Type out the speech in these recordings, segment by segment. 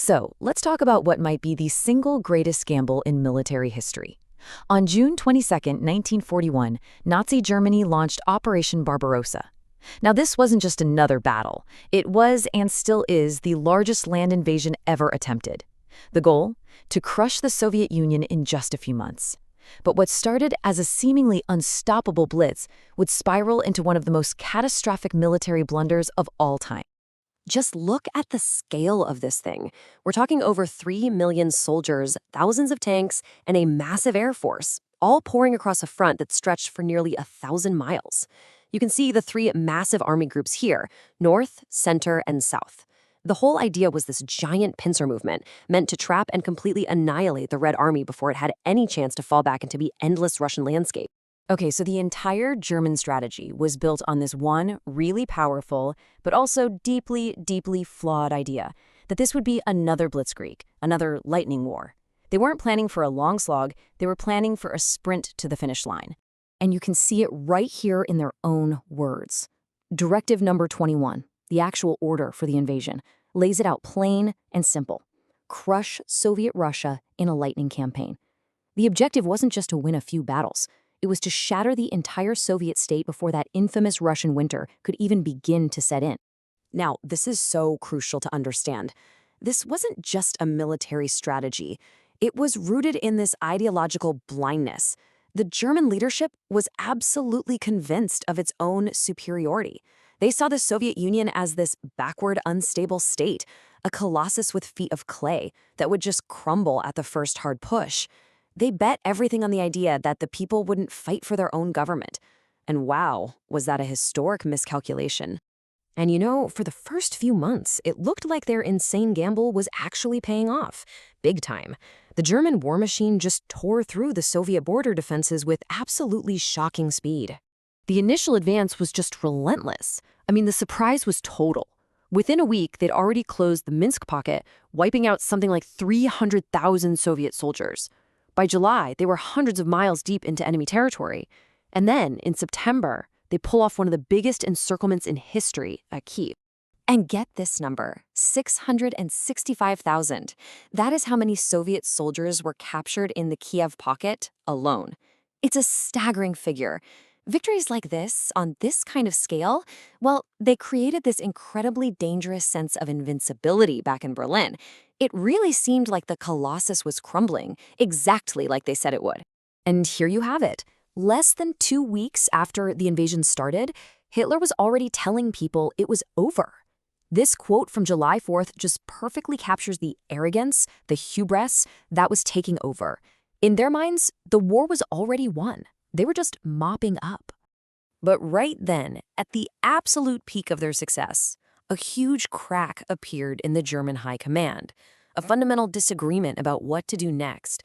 So, let's talk about what might be the single greatest gamble in military history. On June 22, 1941, Nazi Germany launched Operation Barbarossa. Now, this wasn't just another battle. It was and still is the largest land invasion ever attempted. The goal? To crush the Soviet Union in just a few months. But what started as a seemingly unstoppable blitz would spiral into one of the most catastrophic military blunders of all time. Just look at the scale of this thing. We're talking over 3 million soldiers, thousands of tanks, and a massive air force, all pouring across a front that stretched for nearly 1,000 miles. You can see the three massive army groups here, North, Center, and South. The whole idea was this giant pincer movement meant to trap and completely annihilate the Red Army before it had any chance to fall back into the endless Russian landscape. Okay, so the entire German strategy was built on this one really powerful, but also deeply, deeply flawed idea that this would be another blitzkrieg, another lightning war. They weren't planning for a long slog, they were planning for a sprint to the finish line. And you can see it right here in their own words. Directive number 21, the actual order for the invasion, lays it out plain and simple. Crush Soviet Russia in a lightning campaign. The objective wasn't just to win a few battles. It was to shatter the entire Soviet state before that infamous Russian winter could even begin to set in. Now, this is so crucial to understand. This wasn't just a military strategy. It was rooted in this ideological blindness. The German leadership was absolutely convinced of its own superiority. They saw the Soviet Union as this backward, unstable state, a colossus with feet of clay that would just crumble at the first hard push. They bet everything on the idea that the people wouldn't fight for their own government. And wow, was that a historic miscalculation. And for the first few months, it looked like their insane gamble was actually paying off, big time. The German war machine just tore through the Soviet border defenses with absolutely shocking speed. The initial advance was just relentless. The surprise was total. Within a week, they'd already closed the Minsk pocket, wiping out something like 300,000 Soviet soldiers. By July, they were hundreds of miles deep into enemy territory. And then, in September, they pull off one of the biggest encirclements in history at Kyiv. And get this number, 665,000. That is how many Soviet soldiers were captured in the Kiev pocket alone. It's a staggering figure. Victories like this, on this kind of scale, well, they created this incredibly dangerous sense of invincibility back in Berlin. It really seemed like the Colossus was crumbling, exactly like they said it would. And here you have it. Less than 2 weeks after the invasion started, Hitler was already telling people it was over. This quote from July 4th just perfectly captures the arrogance, the hubris that was taking over. In their minds, the war was already won. They were just mopping up. But right then, at the absolute peak of their success, a huge crack appeared in the German high command, a fundamental disagreement about what to do next.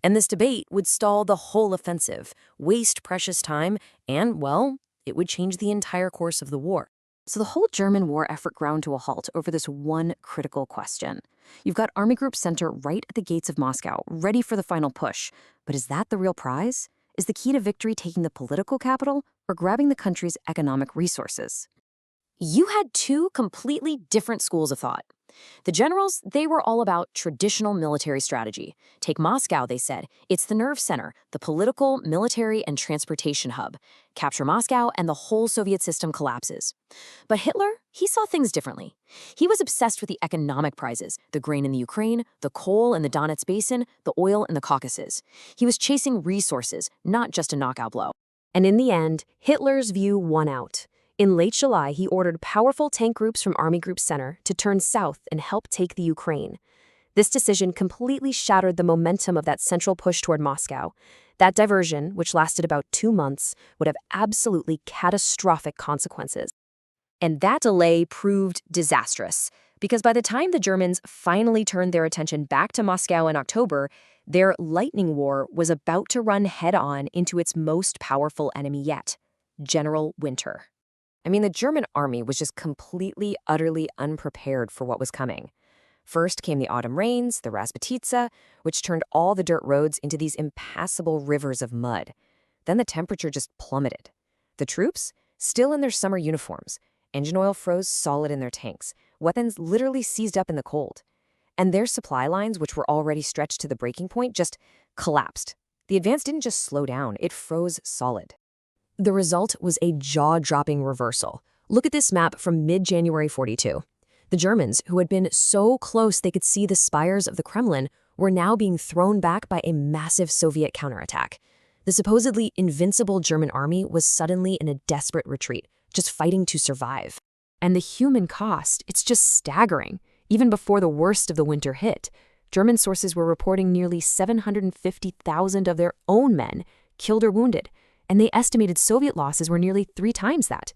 And this debate would stall the whole offensive, waste precious time, and, well, it would change the entire course of the war. So the whole German war effort ground to a halt over this one critical question. You've got Army Group Center right at the gates of Moscow, ready for the final push. But is that the real prize? Is the key to victory taking the political capital or grabbing the country's economic resources? You had two completely different schools of thought. The generals, they were all about traditional military strategy. Take Moscow, they said. It's the nerve center, the political, military, and transportation hub. Capture Moscow, and the whole Soviet system collapses. But Hitler, he saw things differently. He was obsessed with the economic prizes, the grain in the Ukraine, the coal in the Donetsk Basin, the oil in the Caucasus. He was chasing resources, not just a knockout blow. And in the end, Hitler's view won out. In late July, he ordered powerful tank groups from Army Group Center to turn south and help take the Ukraine. This decision completely shattered the momentum of that central push toward Moscow. That diversion, which lasted about 2 months, would have absolutely catastrophic consequences. And that delay proved disastrous, because by the time the Germans finally turned their attention back to Moscow in October, their lightning war was about to run head-on into its most powerful enemy yet, General Winter. The German army was just completely, utterly unprepared for what was coming. First came the autumn rains, the Rasputitsa, which turned all the dirt roads into these impassable rivers of mud. Then the temperature just plummeted. The troops, still in their summer uniforms, engine oil froze solid in their tanks, weapons literally seized up in the cold. and their supply lines, which were already stretched to the breaking point, just collapsed. The advance didn't just slow down, it froze solid. The result was a jaw-dropping reversal. Look at this map from mid-January 42. The Germans, who had been so close they could see the spires of the Kremlin, were now being thrown back by a massive Soviet counterattack. The supposedly invincible German army was suddenly in a desperate retreat, just fighting to survive. And the human cost, it's just staggering. Even before the worst of the winter hit, German sources were reporting nearly 750,000 of their own men killed or wounded, and they estimated Soviet losses were nearly 3 times that.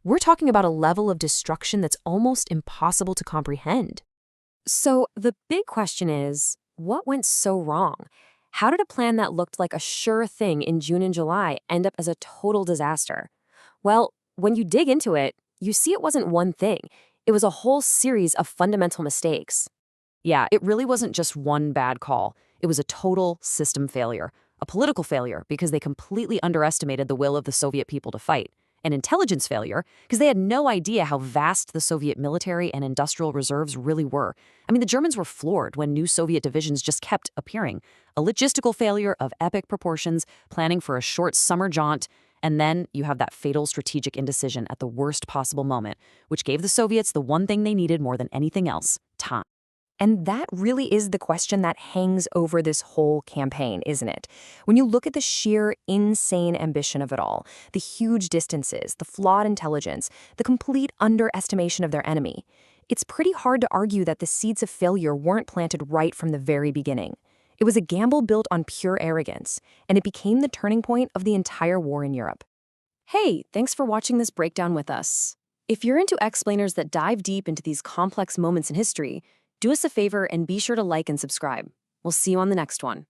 We're talking about a level of destruction that's almost impossible to comprehend. So the big question is, what went so wrong? How did a plan that looked like a sure thing in June and July end up as a total disaster? Well, when you dig into it, you see it wasn't one thing. It was a whole series of fundamental mistakes. Yeah, it really wasn't just one bad call. It was a total system failure, a political failure because they completely underestimated the will of the Soviet people to fight, an intelligence failure because they had no idea how vast the Soviet military and industrial reserves really were. I mean, the Germans were floored when new Soviet divisions just kept appearing. A logistical failure of epic proportions, planning for a short summer jaunt, and then you have that fatal strategic indecision at the worst possible moment, which gave the Soviets the one thing they needed more than anything else: time. And that really is the question that hangs over this whole campaign, isn't it? When you look at the sheer insane ambition of it all, the huge distances, the flawed intelligence, the complete underestimation of their enemy, it's pretty hard to argue that the seeds of failure weren't planted right from the very beginning. It was a gamble built on pure arrogance, and it became the turning point of the entire war in Europe. Hey, thanks for watching this breakdown with us. If you're into explainers that dive deep into these complex moments in history, do us a favor and be sure to like and subscribe. We'll see you on the next one.